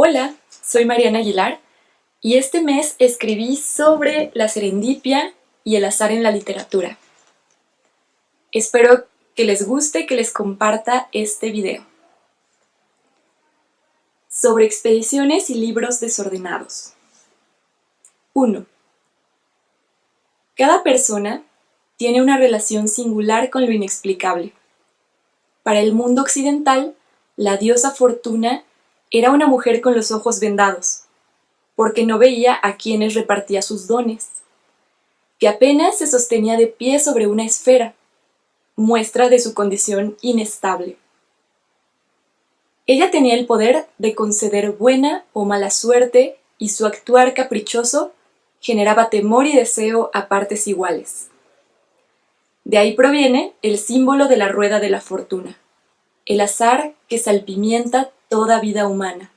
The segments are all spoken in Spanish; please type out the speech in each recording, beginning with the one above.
Hola, soy Mariana Aguilar y este mes escribí sobre la serendipia y el azar en la literatura. Espero que les guste, que les comparta este video. Sobre expediciones y libros desordenados. 1. Cada persona tiene una relación singular con lo inexplicable. Para el mundo occidental, la diosa Fortuna era una mujer con los ojos vendados, porque no veía a quienes repartía sus dones, que apenas se sostenía de pie sobre una esfera, muestra de su condición inestable. Ella tenía el poder de conceder buena o mala suerte y su actuar caprichoso generaba temor y deseo a partes iguales. De ahí proviene el símbolo de la rueda de la fortuna, el azar que salpimienta toda vida humana.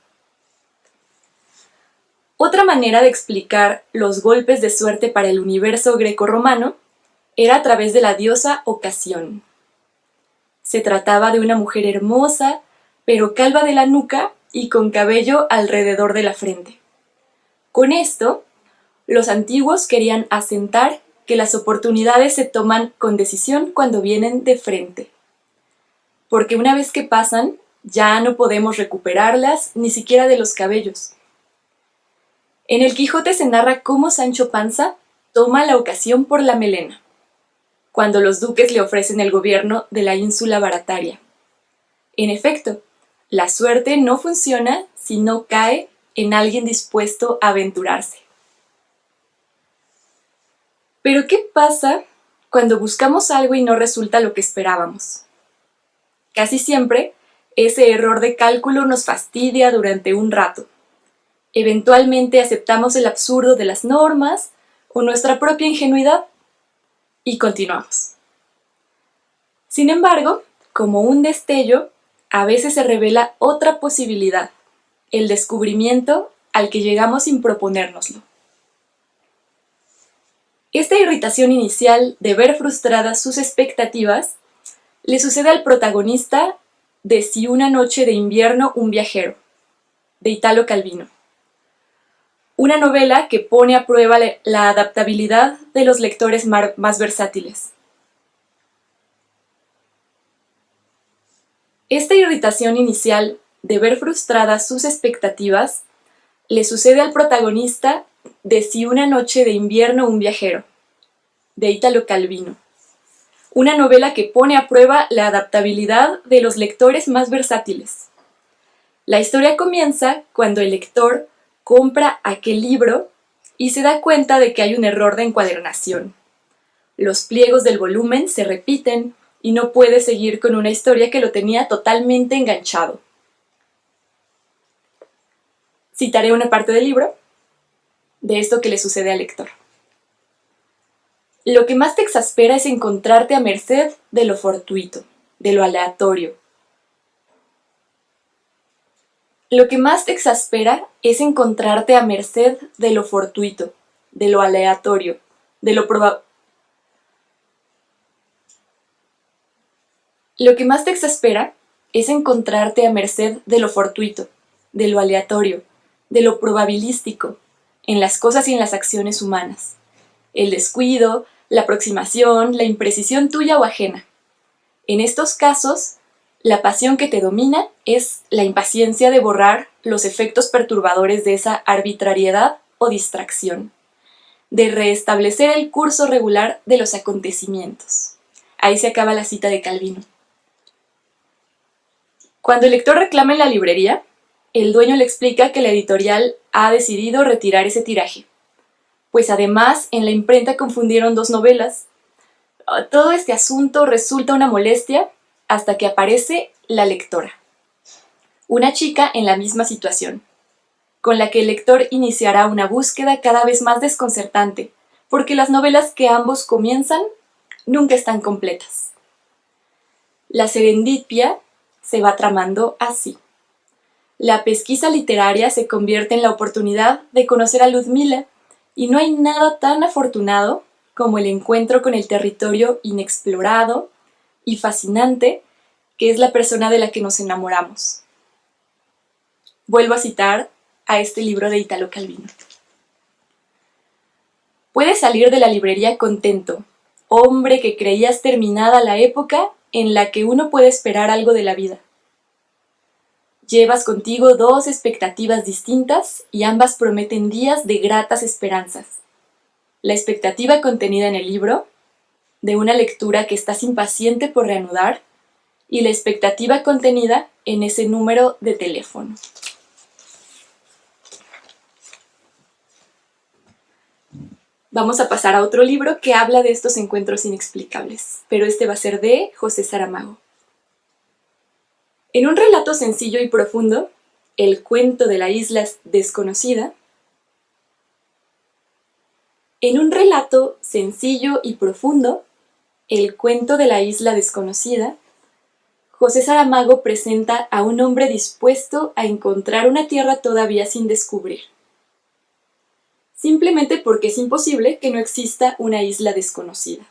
Otra manera de explicar los golpes de suerte para el universo grecorromano era a través de la diosa Ocasión. Se trataba de una mujer hermosa, pero calva de la nuca y con cabello alrededor de la frente. Con esto, los antiguos querían asentar que las oportunidades se toman con decisión cuando vienen de frente, porque una vez que pasan, ya no podemos recuperarlas ni siquiera de los cabellos. En el Quijote se narra cómo Sancho Panza toma la ocasión por la melena, cuando los duques le ofrecen el gobierno de la ínsula Barataria. En efecto, la suerte no funciona si no cae en alguien dispuesto a aventurarse. Pero ¿qué pasa cuando buscamos algo y no resulta lo que esperábamos? Casi siempre, ese error de cálculo nos fastidia durante un rato. Eventualmente aceptamos el absurdo de las normas o nuestra propia ingenuidad y continuamos. Sin embargo, como un destello, a veces se revela otra posibilidad, el descubrimiento al que llegamos sin proponérnoslo. Esta irritación inicial de ver frustradas sus expectativas le sucede al protagonista de Si una noche de invierno un viajero, de Italo Calvino. Una novela que pone a prueba la adaptabilidad de los lectores más versátiles. Esta irritación inicial de ver frustradas sus expectativas le sucede al protagonista de Si una noche de invierno un viajero, de Italo Calvino. Una novela que pone a prueba la adaptabilidad de los lectores más versátiles. La historia comienza cuando el lector compra aquel libro y se da cuenta de que hay un error de encuadernación. Los pliegos del volumen se repiten y no puede seguir con una historia que lo tenía totalmente enganchado. Citaré una parte del libro de esto que le sucede al lector. Lo que más te exaspera es encontrarte a merced de lo fortuito, de lo aleatorio. Lo que más te exaspera es encontrarte a merced de lo fortuito, de lo aleatorio, de lo probable. Lo que más te exaspera es encontrarte a merced de lo fortuito, de lo aleatorio, de lo probabilístico, en las cosas y en las acciones humanas. El descuido, la aproximación, la imprecisión tuya o ajena. En estos casos, la pasión que te domina es la impaciencia de borrar los efectos perturbadores de esa arbitrariedad o distracción, de restablecer el curso regular de los acontecimientos. Ahí se acaba la cita de Calvino. Cuando el lector reclama en la librería, el dueño le explica que la editorial ha decidido retirar ese tiraje, pues además en la imprenta confundieron dos novelas. Todo este asunto resulta una molestia hasta que aparece la lectora, una chica en la misma situación, con la que el lector iniciará una búsqueda cada vez más desconcertante, porque las novelas que ambos comienzan nunca están completas. La serendipia se va tramando así. La pesquisa literaria se convierte en la oportunidad de conocer a Ludmila, y no hay nada tan afortunado como el encuentro con el territorio inexplorado y fascinante que es la persona de la que nos enamoramos. Vuelvo a citar a este libro de Italo Calvino. Puedes salir de la librería contento, hombre que creías terminada la época en la que uno puede esperar algo de la vida. Llevas contigo dos expectativas distintas y ambas prometen días de gratas esperanzas. La expectativa contenida en el libro, de una lectura que estás impaciente por reanudar, y la expectativa contenida en ese número de teléfono. Vamos a pasar a otro libro que habla de estos encuentros inexplicables, pero este va a ser de José Saramago. En un relato sencillo y profundo, El cuento de la isla desconocida, En un relato sencillo y profundo, El cuento de la isla desconocida, José Saramago presenta a un hombre dispuesto a encontrar una tierra todavía sin descubrir, simplemente porque es imposible que no exista una isla desconocida.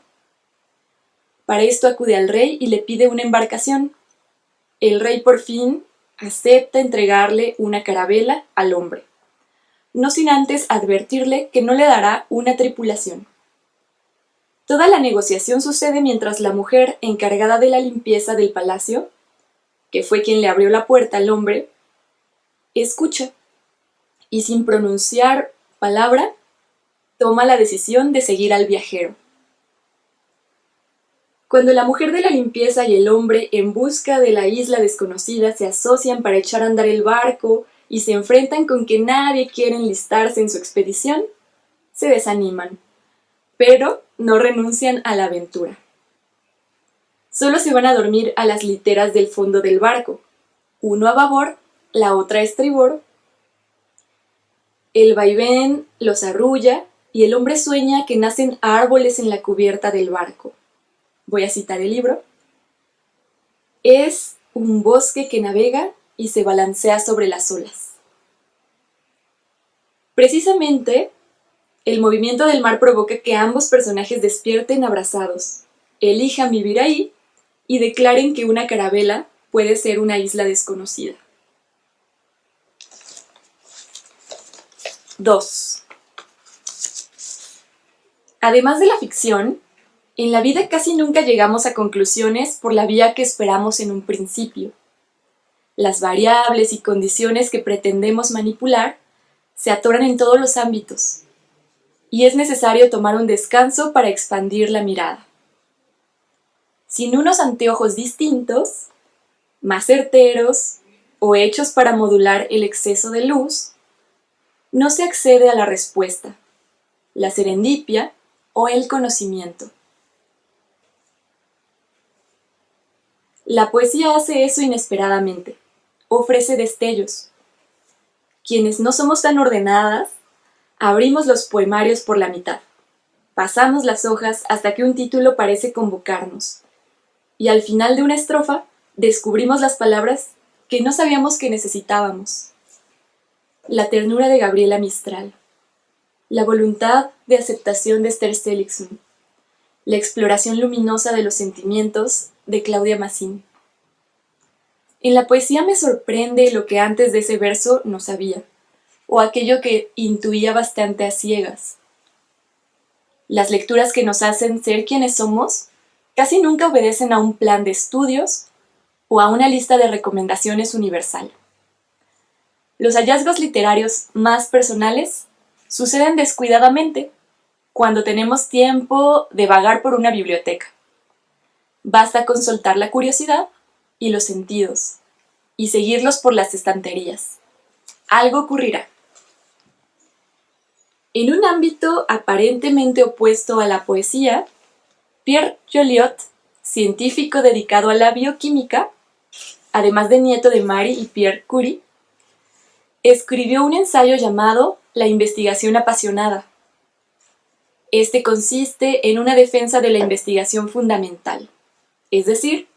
Para esto acude al rey y le pide una embarcación. El rey por fin acepta entregarle una carabela al hombre, no sin antes advertirle que no le dará una tripulación. Toda la negociación sucede mientras la mujer encargada de la limpieza del palacio, que fue quien le abrió la puerta al hombre, escucha y sin pronunciar palabra, toma la decisión de seguir al viajero. Cuando la mujer de la limpieza y el hombre en busca de la isla desconocida se asocian para echar a andar el barco y se enfrentan con que nadie quiere enlistarse en su expedición, se desaniman, pero no renuncian a la aventura. Solo se van a dormir a las literas del fondo del barco, uno a babor, la otra a estribor. El vaivén los arrulla y el hombre sueña que nacen árboles en la cubierta del barco. Voy a citar el libro. Es un bosque que navega y se balancea sobre las olas. Precisamente, el movimiento del mar provoca que ambos personajes despierten abrazados, elijan vivir ahí y declaren que una carabela puede ser una isla desconocida. 2. Además de la ficción, en la vida casi nunca llegamos a conclusiones por la vía que esperamos en un principio. Las variables y condiciones que pretendemos manipular se atoran en todos los ámbitos, y es necesario tomar un descanso para expandir la mirada. Sin unos anteojos distintos, más certeros o hechos para modular el exceso de luz, no se accede a la respuesta, la serendipia o el conocimiento. La poesía hace eso inesperadamente, ofrece destellos. Quienes no somos tan ordenadas, abrimos los poemarios por la mitad, pasamos las hojas hasta que un título parece convocarnos, y al final de una estrofa descubrimos las palabras que no sabíamos que necesitábamos. La ternura de Gabriela Mistral, la voluntad de aceptación de Esther Seligson, la exploración luminosa de los sentimientos de Claudia Massín. En la poesía me sorprende lo que antes de ese verso no sabía, o aquello que intuía bastante a ciegas. Las lecturas que nos hacen ser quienes somos casi nunca obedecen a un plan de estudios o a una lista de recomendaciones universal. Los hallazgos literarios más personales suceden descuidadamente cuando tenemos tiempo de vagar por una biblioteca. Basta con soltar la curiosidad y los sentidos y seguirlos por las estanterías. Algo ocurrirá. En un ámbito aparentemente opuesto a la poesía, Pierre Joliot, científico dedicado a la bioquímica, además de nieto de Marie y Pierre Curie, escribió un ensayo llamado La investigación apasionada. Este consiste en una defensa de la investigación fundamental, es decir,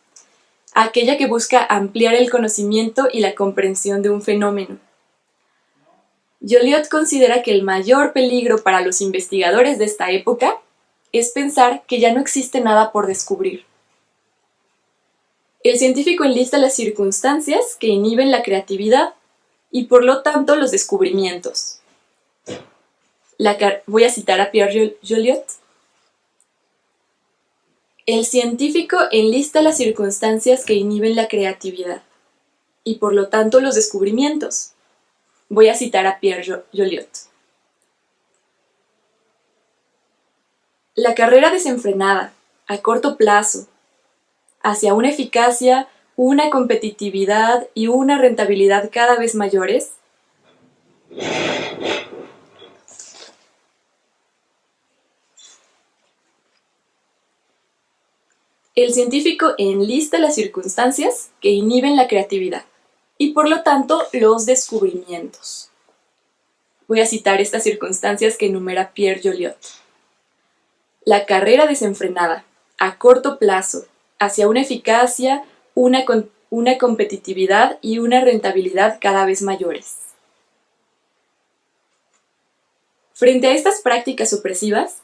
aquella que busca ampliar el conocimiento y la comprensión de un fenómeno. Joliot considera que el mayor peligro para los investigadores de esta época es pensar que ya no existe nada por descubrir. El científico enlista las circunstancias que inhiben la creatividad y por lo tanto los descubrimientos. Voy a citar a Pierre Joliot. El científico enlista las circunstancias que inhiben la creatividad y por lo tanto los descubrimientos. Voy a citar a Pierre Joliot. La carrera desenfrenada, a corto plazo, hacia una eficacia, una competitividad y una rentabilidad cada vez mayores, el científico enlista las circunstancias que inhiben la creatividad y por lo tanto los descubrimientos. Voy a citar estas circunstancias que enumera Pierre Joliot. La carrera desenfrenada, a corto plazo, hacia una eficacia, una competitividad y una rentabilidad cada vez mayores. Frente a estas prácticas opresivas,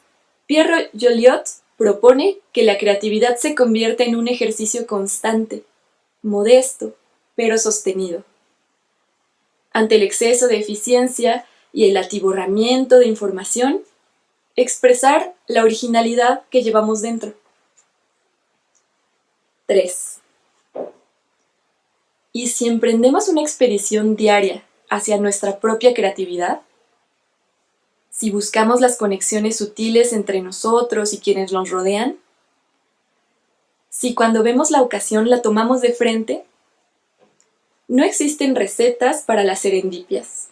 Pierre Joliot propone que la creatividad se convierta en un ejercicio constante, modesto, pero sostenido. Ante el exceso de eficiencia y el atiborramiento de información, expresar la originalidad que llevamos dentro. 3. ¿Y si emprendemos una expedición diaria hacia nuestra propia creatividad? Si buscamos las conexiones sutiles entre nosotros y quienes nos rodean, si cuando vemos la ocasión la tomamos de frente, no existen recetas para las serendipias,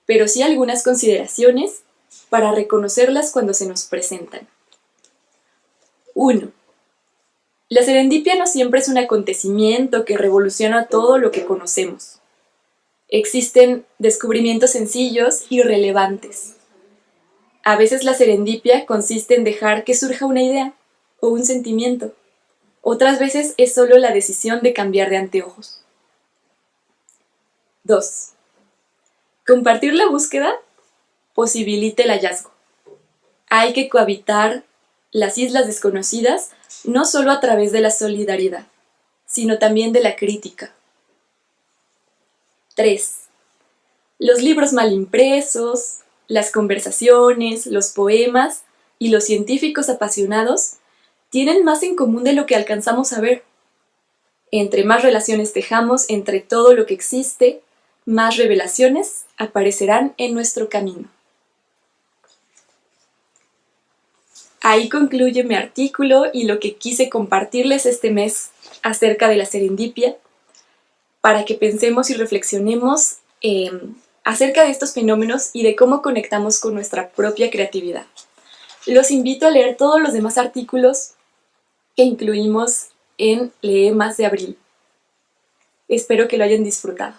pero sí algunas consideraciones para reconocerlas cuando se nos presentan. 1. La serendipia no siempre es un acontecimiento que revoluciona todo lo que conocemos. Existen descubrimientos sencillos y relevantes. A veces la serendipia consiste en dejar que surja una idea o un sentimiento. Otras veces es solo la decisión de cambiar de anteojos. 2. Compartir la búsqueda posibilita el hallazgo. Hay que cohabitar las islas desconocidas no solo a través de la solidaridad, sino también de la crítica. 3. Los libros mal impresos, las conversaciones, los poemas y los científicos apasionados tienen más en común de lo que alcanzamos a ver. Entre más relaciones tejamos entre todo lo que existe, más revelaciones aparecerán en nuestro camino. Ahí concluye mi artículo y lo que quise compartirles este mes acerca de la serendipia, para que pensemos y reflexionemos acerca de estos fenómenos y de cómo conectamos con nuestra propia creatividad. Los invito a leer todos los demás artículos que incluimos en Lee Más de Abril. Espero que lo hayan disfrutado.